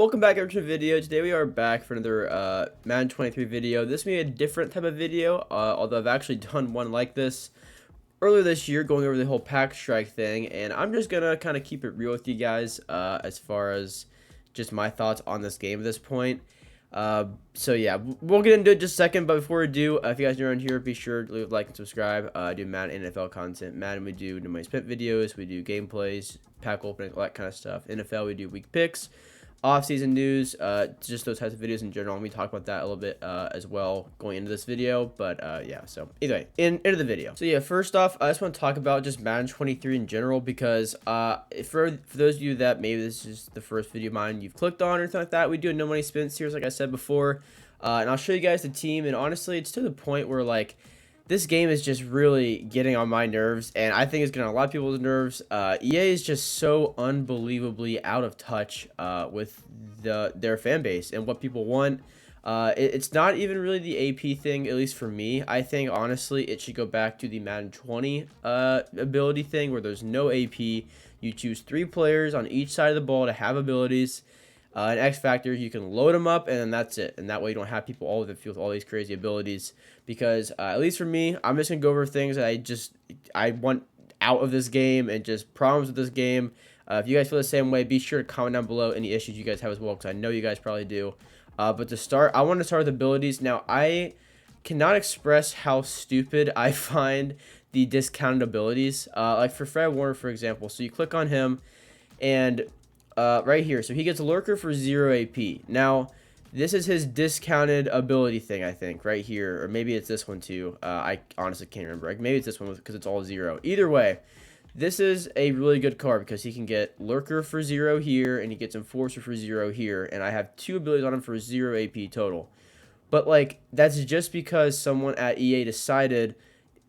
Welcome back to the video. Today we are back for another Madden 23 video. This may be a different type of video, although I've actually done one like this earlier this year going over the whole pack strike thing, and I'm just gonna kind of keep it real with you guys as far as just my thoughts on this game at this point. So yeah, we'll get into it in just a second, but before we do, if you guys are around here, be sure to leave a like and subscribe. I do Madden NFL content. Madden, we do money spent videos, we do gameplays, pack opening, all that kind of stuff. NFL, we do week picks, off-season news, just those types of videos in general, and we talk about that a little bit as well going into this video. But yeah, so either way, into the video. So yeah, first off, I just want to talk about just Madden 23 in general, because for those of you that maybe this is the first video of mine you've clicked on or something like that, we do a no money spin series like I said before, and I'll show you guys the team. And honestly, it's to the point where like this game is just really getting on my nerves, and I think it's getting on a lot of people's nerves. EA is just so unbelievably out of touch with their fan base and what people want. It's not even really the AP thing, at least for me. I think, honestly, it should go back to the Madden 20 ability thing, where there's no AP. You choose 3 players on each side of the ball to have abilities. An X Factor, you can load them up, and then that's it. And that way you don't have people all over the field with all these crazy abilities. Because, at least for me, I'm just going to go over things that I want out of this game and just problems with this game. If you guys feel the same way, be sure to comment down below any issues you guys have as well, because I know you guys probably do. But to start, I want to start with abilities. Now, I cannot express how stupid I find the discounted abilities. Like for Fred Warner, for example. So you click on him, and right here, so he gets Lurker for 0 AP. Now, this is his discounted ability thing, I think, right here. Or maybe it's this one too. I honestly can't remember. Like, maybe it's this one because it's all 0. Either way, this is a really good card because he can get Lurker for 0 here, and he gets Enforcer for 0 here. And I have 2 abilities on him for 0 AP total. But, like, that's just because someone at EA decided,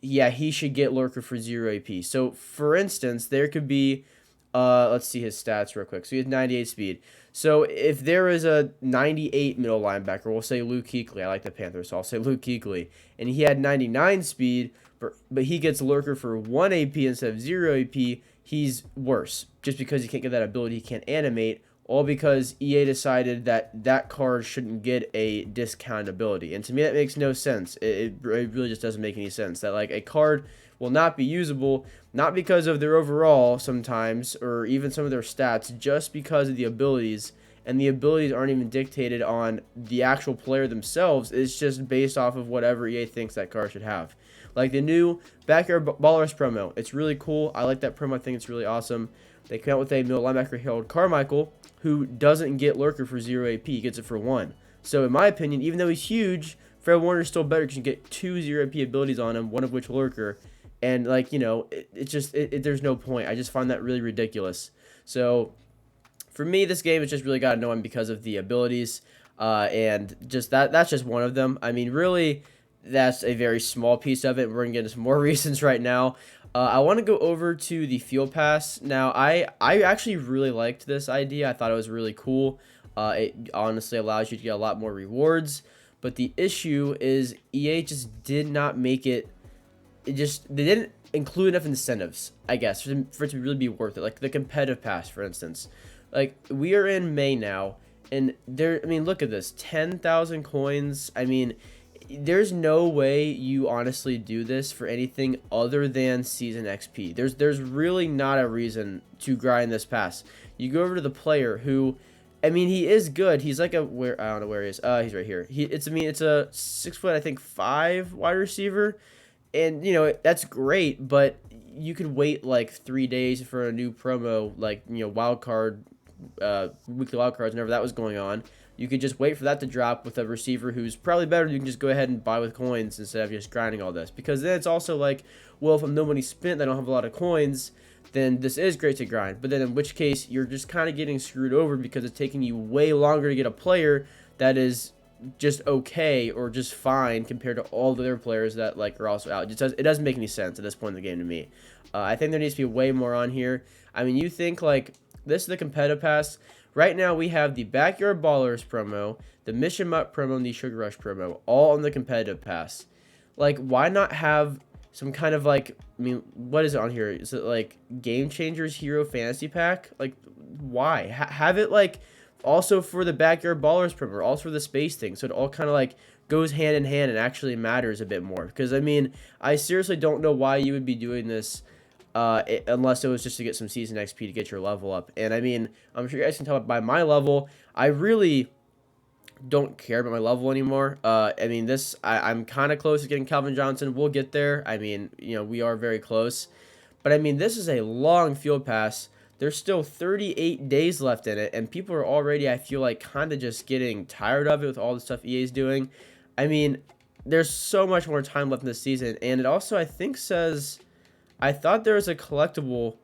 yeah, he should get Lurker for 0 AP. So, for instance, there could be, let's see his stats real quick. So he has 98 speed. So if there is a 98 middle linebacker, we'll say Luke Kuechly. I like the Panthers, so I'll say Luke Kuechly. And he had 99 speed, but he gets Lurker for 1 AP instead of 0 AP. He's worse just because he can't get that ability. He can't animate, all because EA decided that that card shouldn't get a discount ability. And to me, that makes no sense. It really just doesn't make any sense that like a card will not be usable, not because of their overall sometimes, or even some of their stats, just because of the abilities. And the abilities aren't even dictated on the actual player themselves. It's just based off of whatever EA thinks that card should have. Like the new Backyard Ballers promo. It's really cool. I like that promo. I think it's really awesome. They came out with a middle linebacker, Harold Carmichael, who doesn't get Lurker for 0 AP. He gets it for 1. So in my opinion, even though he's huge, Fred Warner's still better because you get 2 0 AP abilities on him, one of which Lurker. And, like, you know, there's no point. I just find that really ridiculous. So, for me, this game has just really got annoying because of the abilities. And just that's just one of them. I mean, really, that's a very small piece of it. We're going to get into some more reasons right now. I want to go over to the Field Pass. Now, I actually really liked this idea. I thought it was really cool. It honestly allows you to get a lot more rewards. But the issue is EA just did not make it. They didn't include enough incentives, I guess, for it to really be worth it. Like the competitive pass, for instance. Like, we are in May now, and I mean, look at this, 10,000 coins. I mean, there's no way you honestly do this for anything other than season XP. There's really not a reason to grind this pass. You go over to the player who, I mean, he is good. He's like I don't know where he is. He's right here. It's a 6 foot, I think 5 wide receiver. And, you know, that's great, but you could wait like 3 days for a new promo, like, you know, wild card, weekly wild cards, whenever that was going on. You could just wait for that to drop with a receiver who's probably better. You can just go ahead and buy with coins instead of just grinding all this. Because then it's also like, well, if I'm no money spent, I don't have a lot of coins, then this is great to grind. But then in which case, you're just kind of getting screwed over because it's taking you way longer to get a player that is just okay or just fine compared to all the other players that like are also out. It doesn't make any sense at this point in the game to me. I think there needs to be way more on here. I mean, you think like this is the competitive pass. Right now we have the Backyard Ballers promo, the Mission Mutt promo, and the Sugar Rush promo, all on the competitive pass. Like, why not have some kind of like, I mean, what is it on here? Is it like Game Changers Hero Fantasy Pack? Like, why? Have it like also for the backyard ballers promo, also for the space thing. So it all kind of like goes hand in hand and actually matters a bit more. Because I mean, I seriously don't know why you would be doing this unless it was just to get some season XP to get your level up. And I mean, I'm sure you guys can tell by my level, I really don't care about my level anymore. I mean, I'm kind of close to getting Calvin Johnson. We'll get there. I mean, you know, we are very close. But I mean, this is a long field pass. There's still 38 days left in it, and people are already, I feel like, kind of just getting tired of it with all the stuff EA is doing. I mean, there's so much more time left in this season, and it also, I think, says, I thought there was a collectible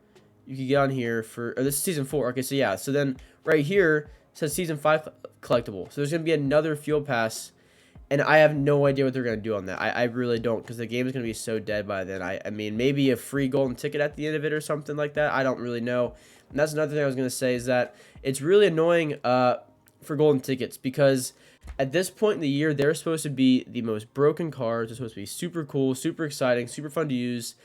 you could get on here for, this is Season 4. Okay, so yeah, so then right here it says Season 5 collectible. So there's going to be another field pass, and I have no idea what they're going to do on that. I really don't, because the game is going to be so dead by then. I mean, maybe a free golden ticket at the end of it or something like that. I don't really know. And that's another thing I was going to say is that it's really annoying for golden tickets, because at this point in the year, they're supposed to be the most broken cards. They're supposed to be super cool, super exciting, super fun to use.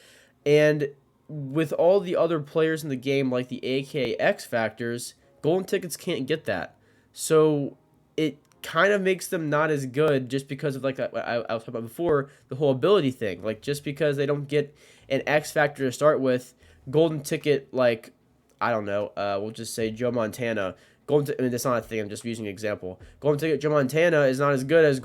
And with all the other players in the game, like the AK X Factors, golden tickets can't get that. So it kind of makes them not as good just because of, like I was talking about before, the whole ability thing. Like, just because they don't get an X Factor to start with, golden ticket, like, I don't know, we'll just say Joe Montana. I mean, that's not a thing. I'm just using an example. Golden ticket Joe Montana is not as good as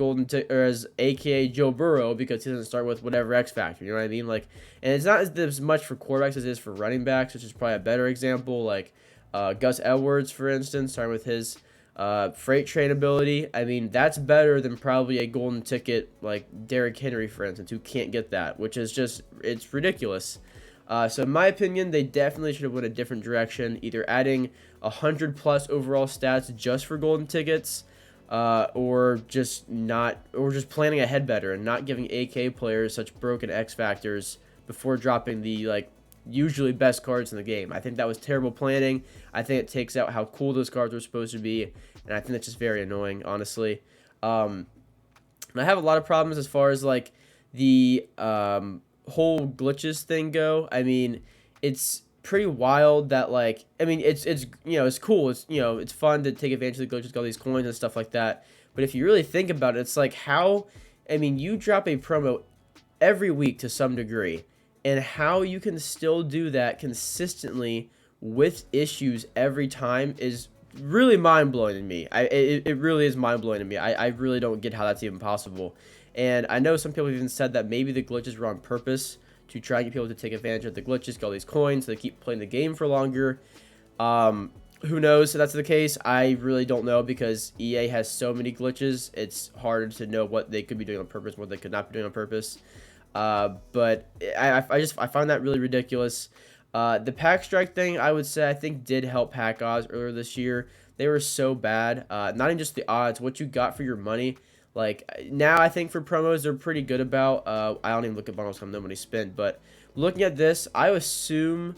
as AKA Joe Burrow, because he doesn't start with whatever X Factor. You know what I mean? Like, and it's not as much for quarterbacks as it is for running backs, which is probably a better example. Like Gus Edwards, for instance, starting with his freight train ability. I mean, that's better than probably a golden ticket like Derrick Henry, for instance, who can't get that, which is just, it's ridiculous. So in my opinion, they definitely should have went a different direction, either adding 100 plus overall stats just for golden tickets, or just planning ahead better and not giving AK players such broken X Factors before dropping the, like, usually best cards in the game. I think that was terrible planning. I think it takes out how cool those cards were supposed to be, and I think that's just very annoying, honestly. And I have a lot of problems as far as, like, the whole glitches thing go. I mean, it's pretty wild that, like, I mean, it's you know, it's cool, it's, you know, it's fun to take advantage of the glitches, get all these coins and stuff like that, but if you really think about it, it's like, how, I mean, you drop a promo every week to some degree, and how you can still do that consistently with issues every time is really mind-blowing to me. It really is mind-blowing to me. I really don't get how that's even possible. And I know some people even said that maybe the glitches were on purpose to try and get people to take advantage of the glitches, get all these coins, so they keep playing the game for longer. Who knows if that's the case? I really don't know, because EA has so many glitches. It's hard to know what they could be doing on purpose, what they could not be doing on purpose. But I find that really ridiculous. The pack strike thing, I would say, I think did help Pack Odds earlier this year. They were so bad. Not even just the odds, what you got for your money. Like, now I think for promos, they're pretty good about. I don't even look at bundles because I'm no money spent. But looking at this, I assume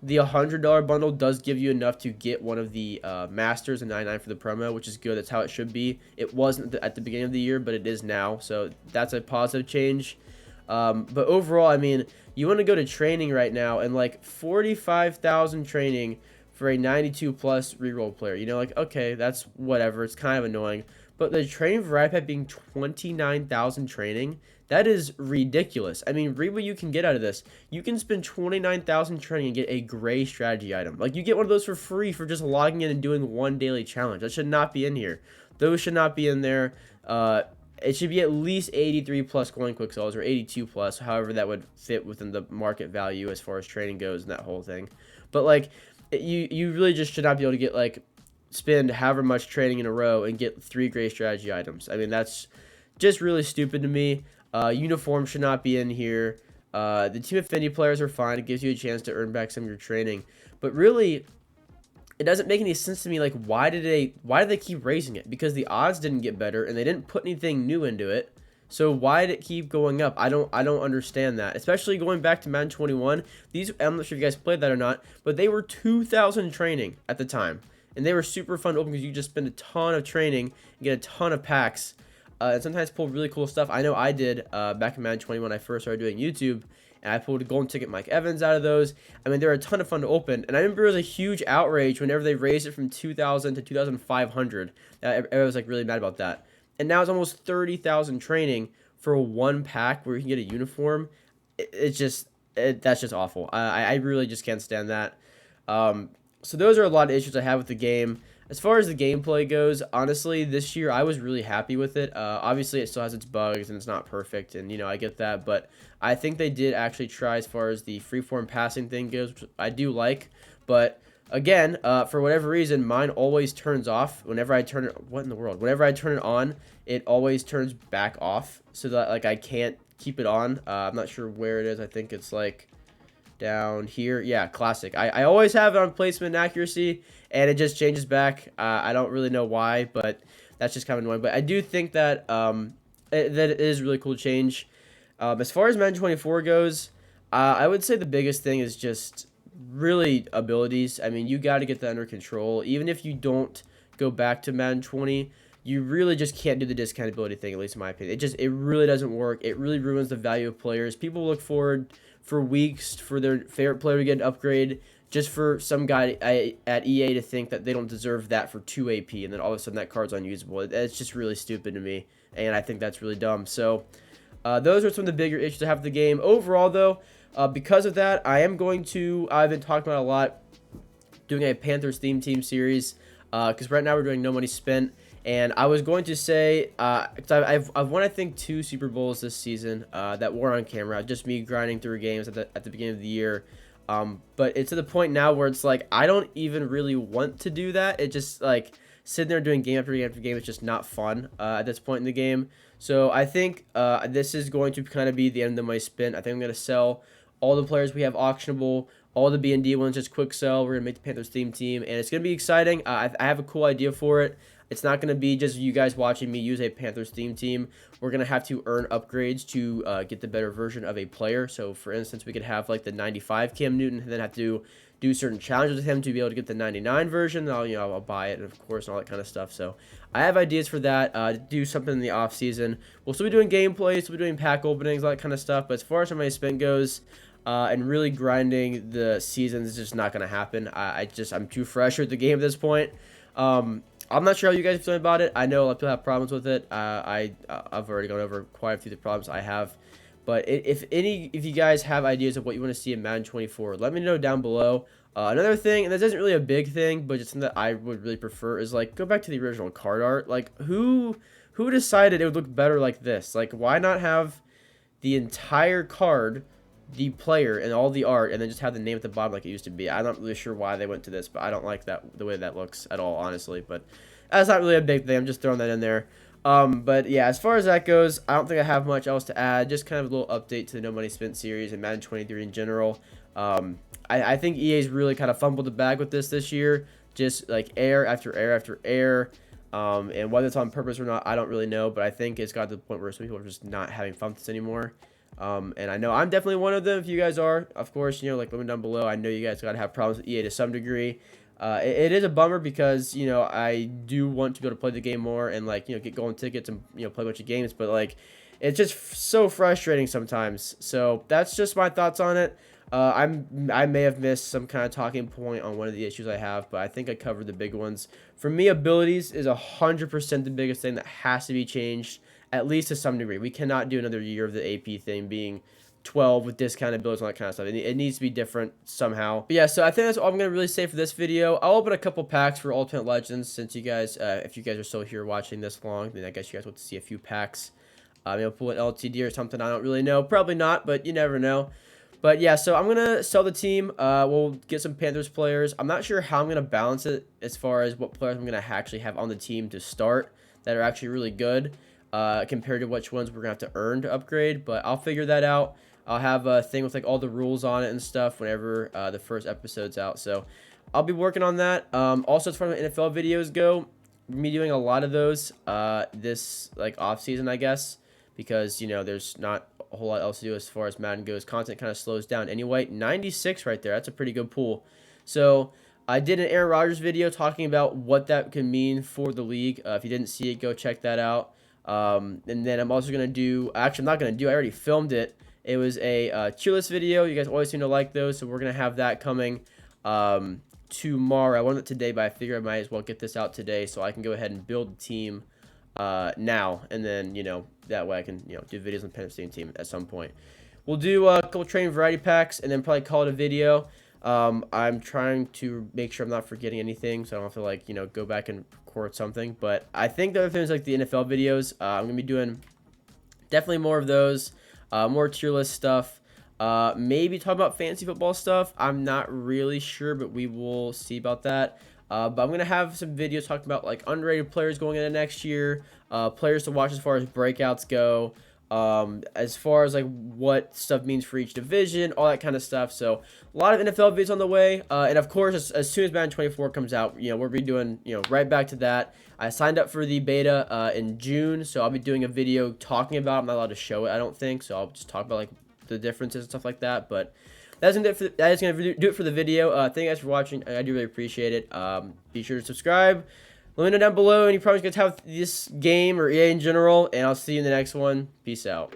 the $100 bundle does give you enough to get one of the Masters and 99 for the promo, which is good. That's how it should be. It wasn't at the beginning of the year, but it is now. So that's a positive change. But overall, I mean, you want to go to training right now, and like 45,000 training for a 92 plus reroll player. You know, like, okay, that's whatever. It's kind of annoying. But the training variety pack being 29,000 training, that is ridiculous. I mean, read what you can get out of this. You can spend 29,000 training and get a gray strategy item. Like, you get one of those for free for just logging in and doing one daily challenge. That should not be in here. Those should not be in there. It should be at least 83 plus coin quick sells, or 82 plus, however that would fit within the market value as far as training goes and that whole thing. But, like, you really just should not be able to get, like, spend however much training in a row and get 3 gray strategy items. I mean, that's just really stupid to me. Uniform should not be in here. The team affinity players are fine. It gives you a chance to earn back some of your training. But really, it doesn't make any sense to me. Like, why did they keep raising it? Because the odds didn't get better and they didn't put anything new into it. So why did it keep going up? I don't understand that. Especially going back to Madden 21. These, I'm not sure if you guys played that or not, but they were 2,000 training at the time. And they were super fun to open because you just spend a ton of training and get a ton of packs. And sometimes pull really cool stuff. I know I did back in Madden 20 when I first started doing YouTube. and I pulled a golden ticket Mike Evans out of those. I mean, they're a ton of fun to open, and I remember it was a huge outrage whenever they raised it from 2,000 to 2,500. Everyone was like really mad about that, and now it's almost 30,000 training for one pack where you can get a uniform. It's just that's just awful. I really just can't stand that. So those are a lot of issues I have with the game. As far as the gameplay goes, honestly, this year I was really happy with it. Obviously, it still has its bugs and it's not perfect, and I get that, but I think they did actually try as far as the freeform passing thing goes, which I do like. But again, for whatever reason, mine always turns off whenever I turn it. What in the world? Whenever I turn it on, it always turns back off, so that like I can't keep it on. I'm not sure where it is. I think it's like down here. Yeah, classic. I always have it on placement and accuracy, and it just changes back. I don't really know why, but that's just kind of annoying. But I do think that that it is really cool change. As far as Madden 24 goes, I would say the biggest thing is just really abilities. I mean, you got to get that under control. Even if you don't go back to Madden 20, you really just can't do the discount ability thing, at least in my opinion. It really doesn't work. It really ruins the value of players. People look forward for weeks for their favorite player to get an upgrade, just for some guy at EA to think that they don't deserve that for 2 AP, and then all of a sudden that card's unusable. It's just really stupid to me, and I think that's really dumb. So those are some of the bigger issues I have with the game. Overall, though, because of that, I've been talking about a lot, doing a Panthers theme team series, because right now we're doing No Money Spent. And I was going to say, cause I've won, I think, 2 Super Bowls this season that were on camera, just me grinding through games at the beginning of the year. But it's to the point now where it's like, I don't even really want to do that. It just, like, sitting there doing game after game after game is just not fun at this point in the game. So I think this is going to kind of be the end of my spin. I think I'm going to sell all the players we have auctionable, all the B&D ones, just quick sell. We're going to make the Panthers theme team, and it's going to be exciting. I have a cool idea for it. It's not going to be just you guys watching me use a Panthers theme team. We're going to have to earn upgrades to get the better version of a player. So, for instance, we could have like the 95 Cam Newton and then have to do certain challenges with him to be able to get the 99 version. I'll buy it, of course, and all that kind of stuff. So, I have ideas for that. To do something in the off season. We'll still be doing gameplays, we'll be doing pack openings, all that kind of stuff. But as far as my spin goes, and really grinding the seasons is just not going to happen. I'm too fresh at the game at this point. I'm not sure how you guys are feeling about it. I know a lot of people have problems with it. I've already gone over quite a few of the problems I have. But if you guys have ideas of what you want to see in Madden 24, let me know down below. Another thing, and this isn't really a big thing, but just something that I would really prefer is, like, go back to the original card art. Like, who decided it would look better like this? Like, why not have the entire card, the player, and all the art, and then just have the name at the bottom like it used to be? I'm not really sure why they went to this, but I don't like the way that looks at all, honestly. But that's not really a big thing. I'm just throwing that in there. But yeah, as far as that goes, I don't think I have much else to add. Just kind of a little update to the No Money Spent series and Madden 23 in general. I think EA's really kind of fumbled the bag with this year. Just like error after error after error. And whether it's on purpose or not, I don't really know. But I think it's got to the point where some people are just not having fun with this anymore. And I know I'm definitely one of them. If you guys are, of course, like, let me know down below. I know you guys got to have problems with EA to some degree. It is a bummer because, I do want to be able to play the game more and, like, get golden tickets and, play a bunch of games. But, like, it's just so frustrating sometimes. So that's just my thoughts on it. I may have missed some kind of talking point on one of the issues I have, but I think I covered the big ones. For me, abilities is 100% the biggest thing that has to be changed, at least to some degree. We cannot do another year of the AP thing being 12 with discounted abilities and all that kind of stuff. It needs to be different somehow. But yeah, so I think that's all I'm going to really say for this video. I'll open a couple packs for Ultimate Legends since you guys, if you guys are still here watching this long, then I guess you guys want to see a few packs. Maybe pull an LTD or something. I don't really know. Probably not, but you never know. But yeah, so I'm going to sell the team. We'll get some Panthers players. I'm not sure how I'm going to balance it as far as what players I'm going to actually have on the team to start that are actually really good compared to which ones we're going to have to earn to upgrade. But I'll figure that out. I'll have a thing with, like, all the rules on it and stuff whenever the first episode's out. So I'll be working on that. Also, as far as my NFL videos go, me doing a lot of those this, like, off season, I guess, because, there's not a whole lot else to do as far as Madden goes. Content kind of slows down anyway. 96 right there. That's a pretty good pool. So I did an Aaron Rodgers video talking about what that could mean for the league. If you didn't see it, go check that out. And then I'm also going to do, actually, I'm not going to do, I already filmed it, It was a tier list video. You guys always seem to like those, so we're going to have that coming tomorrow. I wanted it today, but I figure I might as well get this out today so I can go ahead and build a team now, and then, you know, that way I can, you know, do videos on the same team at some point. We'll do a couple training variety packs and then probably call it a video. I'm trying to make sure I'm not forgetting anything, so I don't have to, like, you know, go back and record something. But I think the other things like the NFL videos, I'm gonna be doing definitely more of those, more tier list stuff. Maybe talk about fantasy football stuff. I'm not really sure, but we will see about that. But I'm gonna have some videos talking about like underrated players going into next year, players to watch as far as breakouts go, as far as like what stuff means for each division, all that kind of stuff. So a lot of NFL videos on the way, and of course, as soon as Madden 24 comes out, you know, we'll be doing, you know, right back to that. I signed up for the beta in June, so I'll be doing a video talking about it. I'm not allowed to show it, I don't think, so I'll just talk about like the differences and stuff like that. But that is gonna do it for the video. Thank you guys for watching. I do really appreciate it. Be sure to subscribe. Let me know down below any problems you guys have with this game or EA in general, and I'll see you in the next one. Peace out.